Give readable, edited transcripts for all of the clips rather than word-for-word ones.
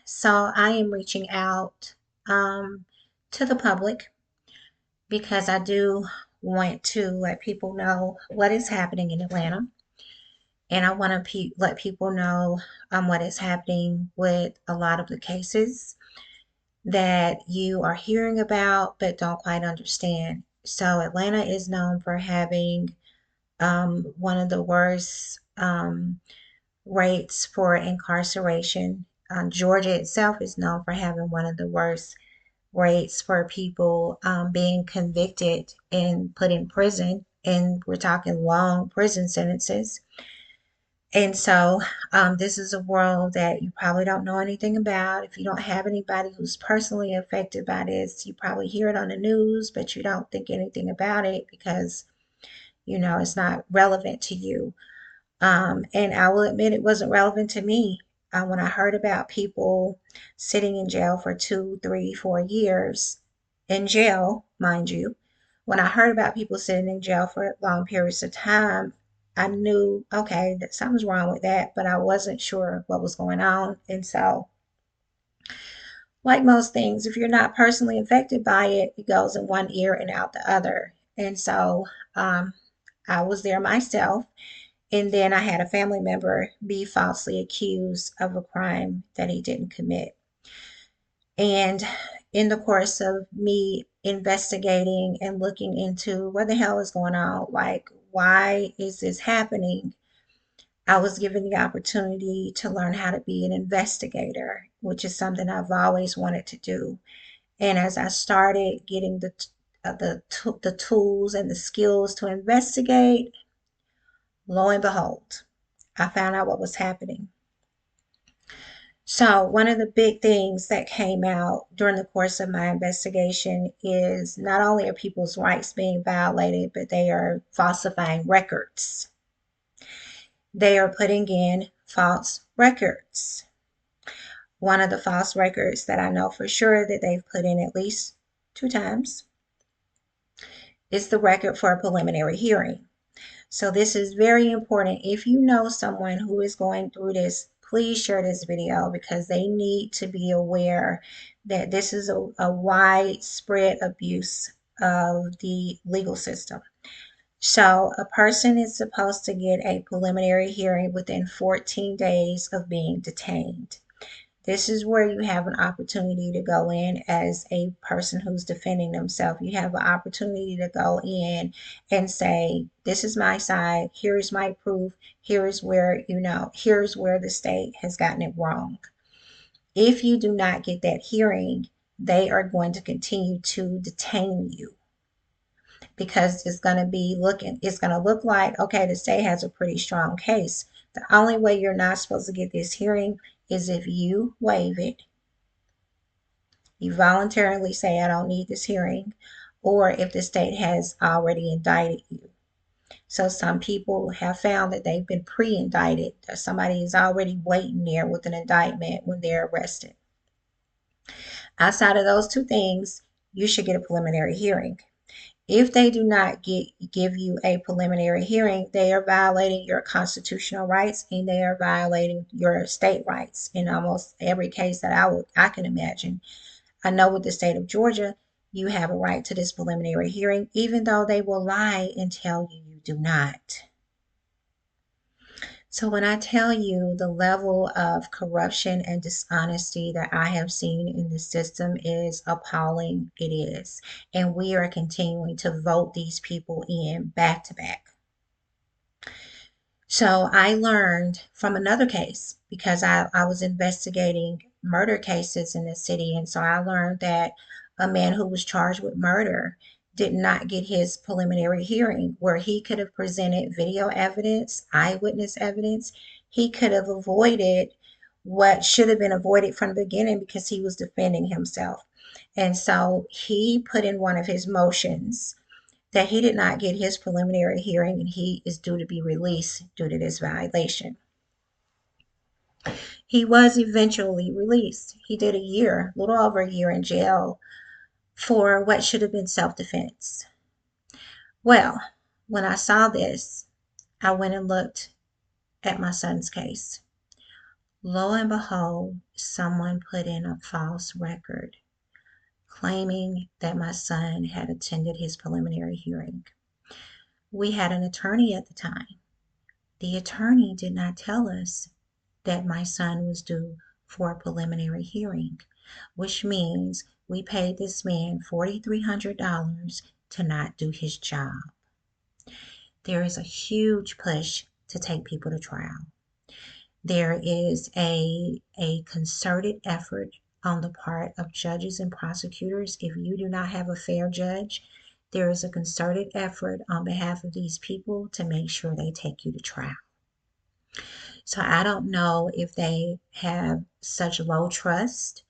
So I am reaching out um, to the public because I do want to let people know what is happening in Atlanta, and I want to let people know what is happening with a lot of the cases that you are hearing about but don't quite understand. So Atlanta is known for having one of the worst rates for incarceration. Georgia itself is known for having one of the worst rates for people being convicted and put in prison. And we're talking long prison sentences. And so, this is a world that you probably don't know anything about. If you don't have anybody who's personally affected by this, you probably hear it on the news, but you don't think anything about it because, it's not relevant to you. And I will admit it wasn't relevant to me when I heard about people sitting in jail for 2, 3, 4 years in jail, mind you. When I heard about people sitting in jail for long periods of time, I knew, okay, that something's wrong with that, but I wasn't sure what was going on. And so, like most things, if you're not personally affected by it, it goes in one ear and out the other. And so, um, I was there myself. And then I had a family member be falsely accused of a crime that he didn't commit. And in the course of me investigating and looking into what the hell is going on, like, why is this happening? I was given the opportunity to learn how to be an investigator, which is something I've always wanted to do. And as I started getting the tools and the skills to investigate, lo and behold, I found out what was happening. So, one of the big things that came out during the course of my investigation is not only are people's rights being violated, but they are falsifying records. They are putting in false records. One of the false records that I know for sure that they've put in at least 2 times is the record for a preliminary hearing. So this is very important. If you know someone who is going through this, please share this video because they need to be aware that this is a widespread abuse of the legal system. So a person is supposed to get a preliminary hearing within 14 days of being detained. This is where you have an opportunity to go in as a person who's defending themselves. You have an opportunity to go in and say, this is my side, here's my proof, here's where, here's where the state has gotten it wrong. If you do not get that hearing, they are going to continue to detain you because it's going to look like, okay, the state has a pretty strong case. The only way you're not supposed to get this hearing is if you waive it, you voluntarily say, I don't need this hearing, or if the state has already indicted you. So some people have found that they've been pre-indicted, that somebody is already waiting there with an indictment when they're arrested. Outside of those two things, you should get a preliminary hearing. If they do not give you a preliminary hearing, they are violating your constitutional rights and they are violating your state rights in almost every case that I can imagine. I know with the state of Georgia, you have a right to this preliminary hearing, even though they will lie and tell you you do not. So when I tell you the level of corruption and dishonesty that I have seen in the system is appalling, it is. And we are continuing to vote these people in back to back. So I learned from another case because I was investigating murder cases in the city. And so I learned that a man who was charged with murder did not get his preliminary hearing where he could have presented video evidence, eyewitness evidence. He could have avoided what should have been avoided from the beginning because he was defending himself. And so he put in one of his motions that he did not get his preliminary hearing and he is due to be released due to this violation. He was eventually released. He did a little over a year in jail for what should have been self defense. Well, when I saw this, I went and looked at my son's case. Lo and behold, someone put in a false record claiming that my son had attended his preliminary hearing. We had an attorney at the time. The attorney did not tell us that my son was due for a preliminary hearing, which means we paid this man $4,300 to not do his job. There is a huge push to take people to trial. There is a concerted effort on the part of judges and prosecutors. If you do not have a fair judge, there is a concerted effort on behalf of these people to make sure they take you to trial. So I don't know if they have such low trust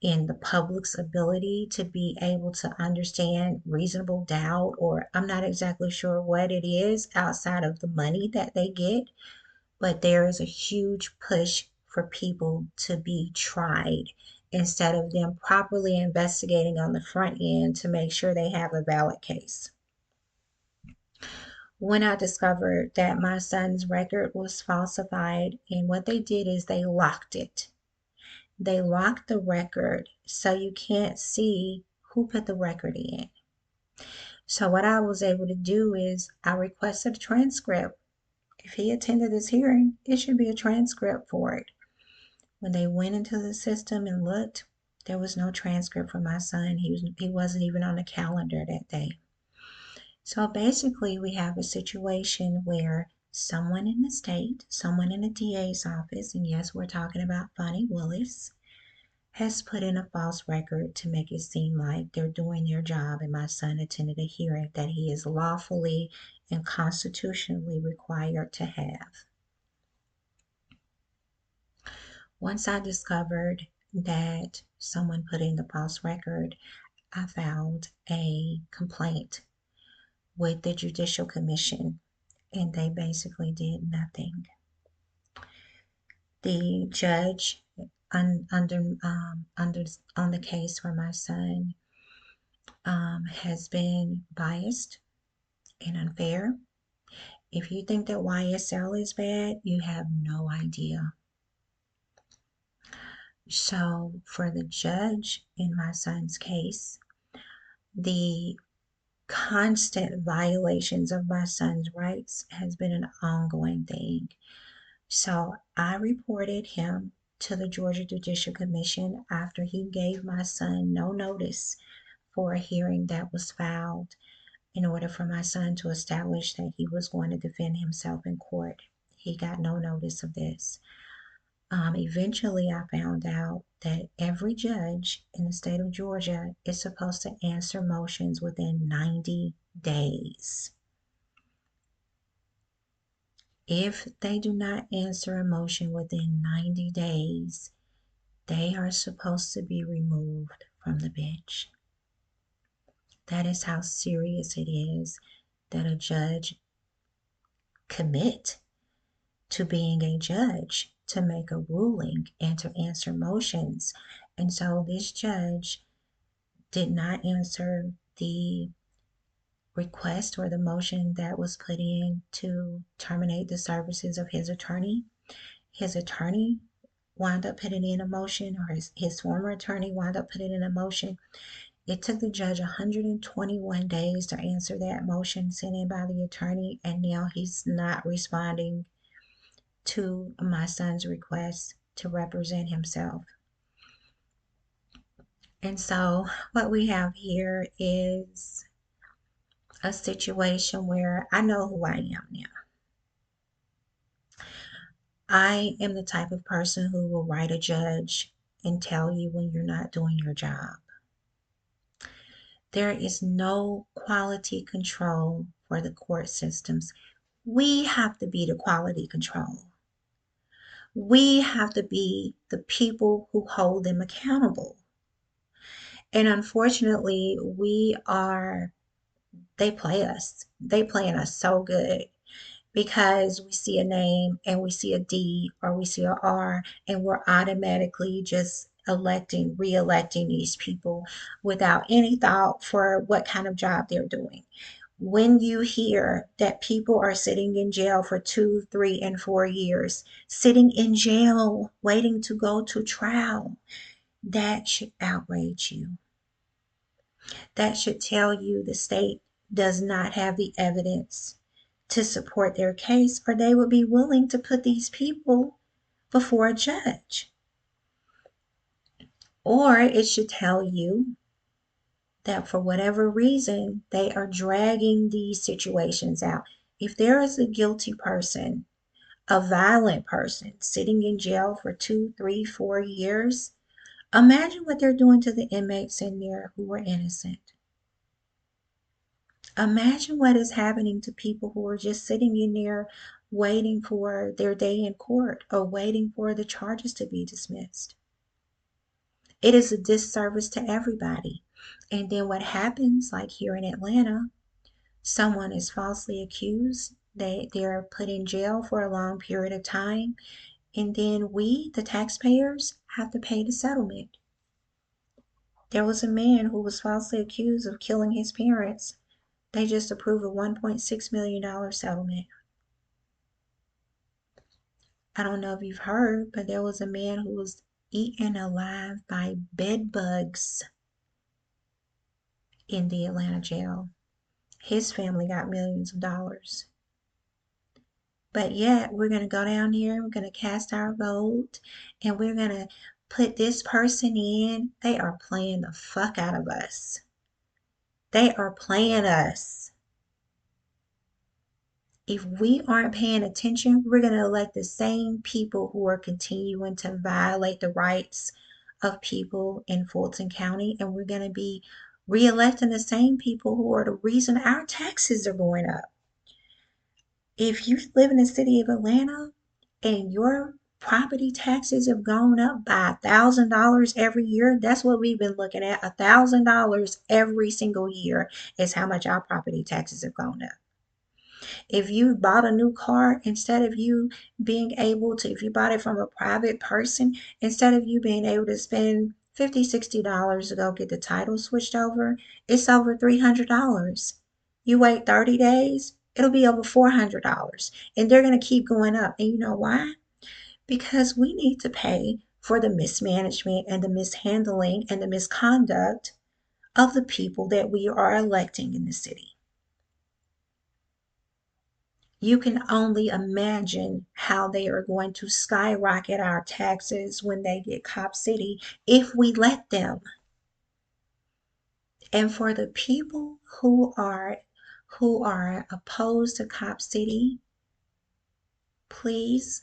in the public's ability to be able to understand reasonable doubt, or I'm not exactly sure what it is outside of the money that they get, but there is a huge push for people to be tried instead of them properly investigating on the front end to make sure they have a valid case. When I discovered that my son's record was falsified, and what they did is they locked it. They locked the record so you can't see who put the record in. So what I was able to do is I requested a transcript. If he attended this hearing, it should be a transcript for it. When they went into the system and looked, there was no transcript for my son. He wasn't even on the calendar that day. So basically, we have a situation where someone in the state, someone in the DA's office, and yes, we're talking about Bonnie Willis, has put in a false record to make it seem like they're doing their job, and my son attended a hearing that he is lawfully and constitutionally required to have. Once I discovered that someone put in the false record, I filed a complaint with the Judicial Commission, and they basically did nothing. The judge on the case for my son has been biased and unfair. If you think that YSL is bad, you have no idea. So for the judge in my son's case, the constant violations of my son's rights has been an ongoing thing. So I reported him to the Georgia Judicial Commission after he gave my son no notice for a hearing that was filed in order for my son to establish that he was going to defend himself in court. He got no notice of this. Eventually, I found out that every judge in the state of Georgia is supposed to answer motions within 90 days. If they do not answer a motion within 90 days, they are supposed to be removed from the bench. That is how serious it is that a judge commit to being a judge, to make a ruling and to answer motions. And so this judge did not answer the request or the motion that was put in to terminate the services of his attorney. His attorney wound up putting in a motion, or his former attorney wound up putting in a motion. It took the judge 121 days to answer that motion sent in by the attorney, and now he's not responding to my son's request to represent himself. And so what we have here is a situation where I know who I am now. I am the type of person who will write a judge and tell you when you're not doing your job. There is no quality control for the court systems. We have to be the quality control. We have to be the people who hold them accountable. And unfortunately, they play us. They playing us so good because we see a name and we see a D or we see a R, and we're automatically just re-electing these people without any thought for what kind of job they're doing. When you hear that people are sitting in jail for 2, 3, and 4 years, sitting in jail waiting to go to trial, that should outrage you. That should tell you the state does not have the evidence to support their case, or they would be willing to put these people before a judge. Or it should tell you that for whatever reason, they are dragging these situations out. If there is a guilty person, a violent person, sitting in jail for 2, 3, 4 years, imagine what they're doing to the inmates in there who were innocent. Imagine what is happening to people who are just sitting in there waiting for their day in court or waiting for the charges to be dismissed. It is a disservice to everybody. And then what happens, like here in Atlanta, someone is falsely accused, they're put in jail for a long period of time, and then we, the taxpayers, have to pay the settlement. There was a man who was falsely accused of killing his parents. They just approved a $1.6 million settlement. I don't know if you've heard, but there was a man who was eaten alive by bed bugs in the Atlanta jail. His family got millions of dollars. But yet, we're going to go down here, we're going to cast our vote, and we're going to put this person in. They are playing the fuck out of us. They are playing us. If we aren't paying attention, we're going to elect the same people who are continuing to violate the rights of people in Fulton County, and we're going to be re-electing the same people who are the reason our taxes are going up. If you live in the city of Atlanta and your property taxes have gone up by $1,000 every year, that's what we've been looking at. $1,000 every single year is how much our property taxes have gone up. If you bought a new car, instead of you being able to, if you bought it from a private person, instead of you being able to spend $50, $60 to go get the title switched over, it's over $300. You wait 30 days, it'll be over $400. And they're going to keep going up. And you know why? Because we need to pay for the mismanagement and the mishandling and the misconduct of the people that we are electing in the city. You can only imagine how they are going to skyrocket our taxes when they get Cop City if we let them. And for the people who are opposed to Cop City, please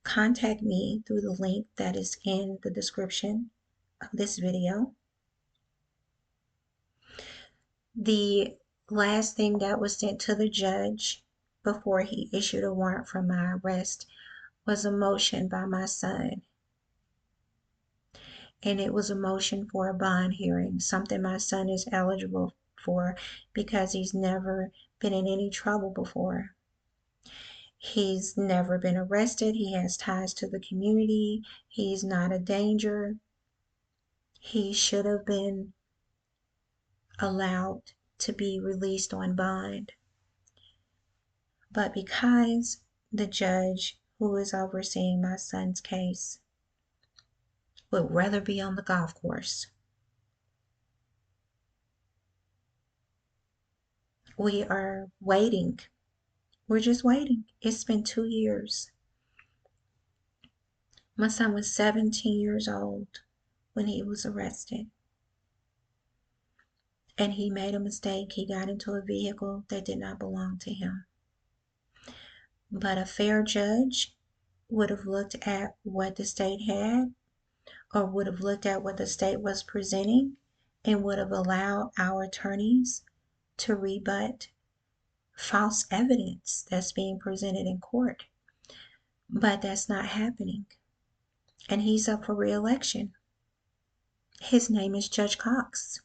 contact me through the link that is in the description of this video. The last thing that was sent to the judge before he issued a warrant for my arrest was a motion by my son. And it was a motion for a bond hearing, something my son is eligible for because he's never been in any trouble before. He's never been arrested. He has ties to the community. He's not a danger. He should have been allowed to be released on bond. But because the judge who is overseeing my son's case would rather be on the golf course, we are waiting. We're just waiting. It's been 2 years. My son was 17 years old when he was arrested. And he made a mistake. He got into a vehicle that did not belong to him. But a fair judge would have looked at what the state had, or would have looked at what the state was presenting, and would have allowed our attorneys to rebut false evidence that's being presented in court. But that's not happening. And he's up for re-election. His name is Judge Cox.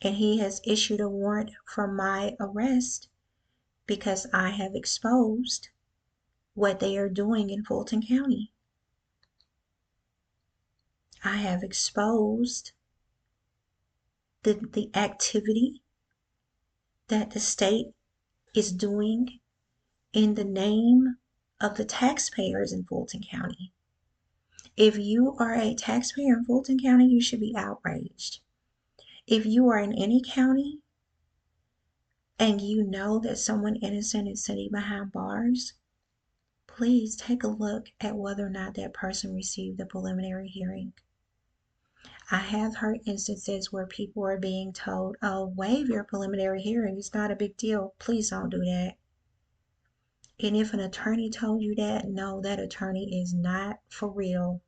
And he has issued a warrant for my arrest because I have exposed what they are doing in Fulton County. I have exposed the activity that the state is doing in the name of the taxpayers in Fulton County. If you are a taxpayer in Fulton County, you should be outraged. If you are in any county and you know that someone innocent is sitting behind bars, please take a look at whether or not that person received a preliminary hearing. I have heard instances where people are being told, oh, waive your preliminary hearing. It's not a big deal. Please don't do that. And if an attorney told you that, no, that attorney is not for real.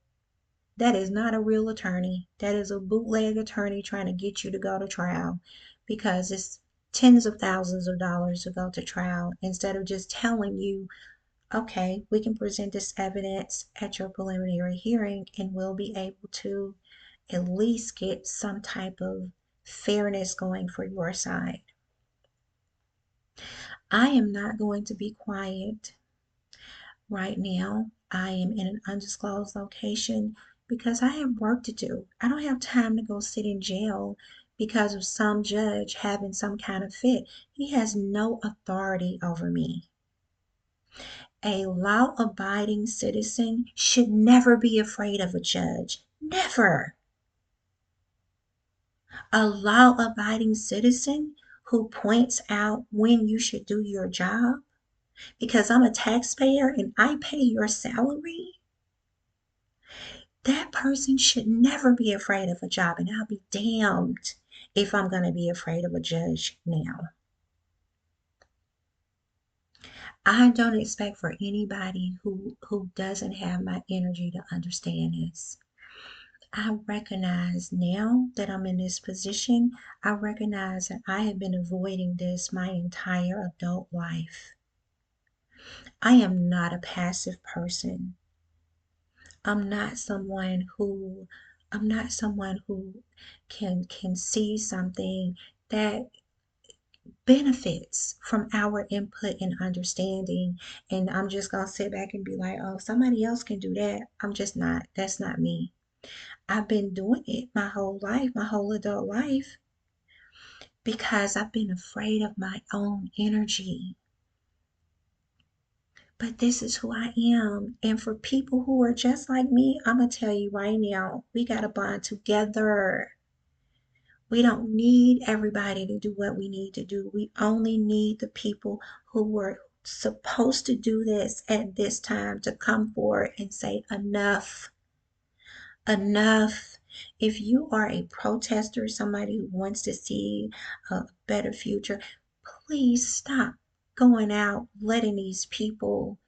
That is not a real attorney. That is a bootleg attorney trying to get you to go to trial because it's tens of thousands of dollars to go to trial instead of just telling you, okay, we can present this evidence at your preliminary hearing and we'll be able to at least get some type of fairness going for your side. I am not going to be quiet right now. I am in an undisclosed location because I have work to do. I don't have time to go sit in jail because of some judge having some kind of fit. He has no authority over me. A law abiding citizen should never be afraid of a judge. Never. A law abiding citizen who points out when you should do your job because I'm a taxpayer and I pay your salary. That person should never be afraid of a job, and I'll be damned if I'm going to be afraid of a judge now. I don't expect for anybody who doesn't have my energy to understand this. I recognize now that I'm in this position, I recognize that I have been avoiding this my entire adult life. I am not a passive person. I'm not someone who I'm not someone who can see something that benefits from our input and understanding, and I'm just gonna sit back and be like, oh, somebody else can do that. I'm just not. That's not me. I've been doing it my whole life, my whole adult life, because I've been afraid of my own energy. But this is who I am. And for people who are just like me, I'm going to tell you right now, we got to bond together. We don't need everybody to do what we need to do. We only need the people who were supposed to do this at this time to come forward and say, enough, enough. If you are a protester, somebody who wants to see a better future, please stop going out letting these people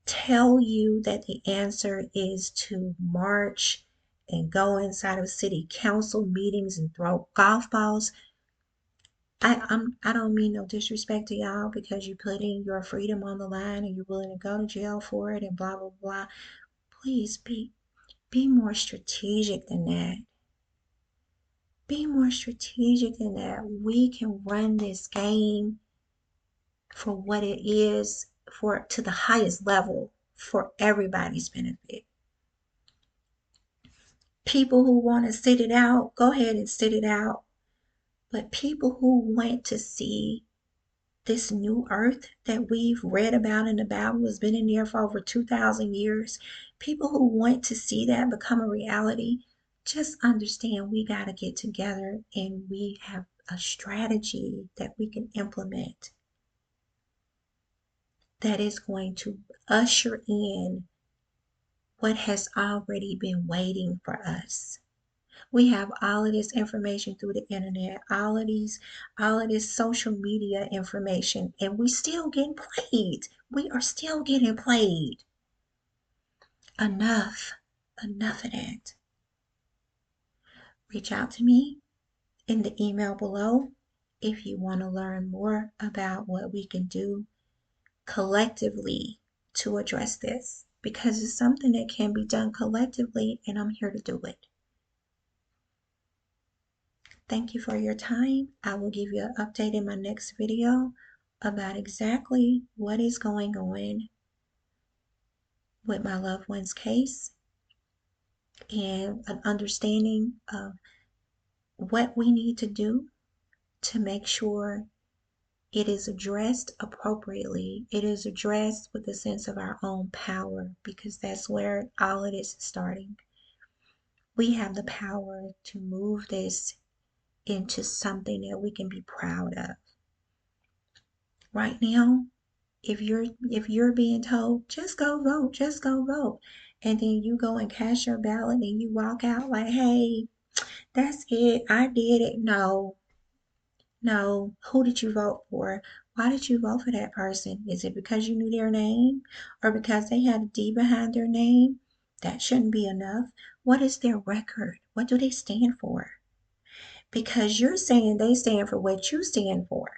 tell you that the answer is to march and go inside of city council meetings and throw golf balls. I don't mean no disrespect to y'all because you're putting your freedom on the line and you're willing to go to jail for it and blah blah blah. Please be more strategic than that. Be more strategic than that. We can run this game for what it is, for to the highest level for everybody's benefit. People who want to sit it out, go ahead and sit it out. But people who want to see this new earth that we've read about in the Bible has been in there for over 2,000 years, people who want to see that become a reality, just understand we got to get together and we have a strategy that we can implement that is going to usher in what has already been waiting for us. We have all of this information through the internet, all of this social media information, and we still getting played. We are still getting played. Enough. Enough of that. Reach out to me in the email below if you want to learn more about what we can do collectively to address this, because it's something that can be done collectively, and I'm here to do it. Thank you for your time. I will give you an update in my next video about exactly what is going on with my loved one's case and an understanding of what we need to do to make sure it is addressed appropriately. It is addressed with a sense of our own power, because that's where all of this is starting. We have the power to move this into something that we can be proud of. Right now, if you're being told, just go vote, just go vote, and then you go and cast your ballot and you walk out like, hey, that's it, I did it. No, no. Who did you vote for? Why did you vote for that person? Is it because you knew their name or because they had a D behind their name? That shouldn't be enough. What is their record? What do they stand for? Because you're saying they stand for what you stand for.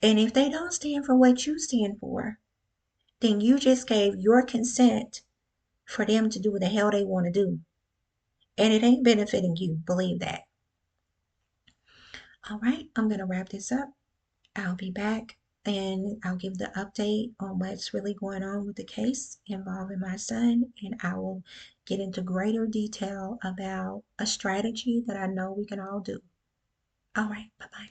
And if they don't stand for what you stand for, then you just gave your consent for them to do what the hell they want to do. And it ain't benefiting you, believe that. All right, I'm going to wrap this up. I'll be back and I'll give the update on what's really going on with the case involving my son. And I will get into greater detail about a strategy that I know we can all do. All right, bye bye.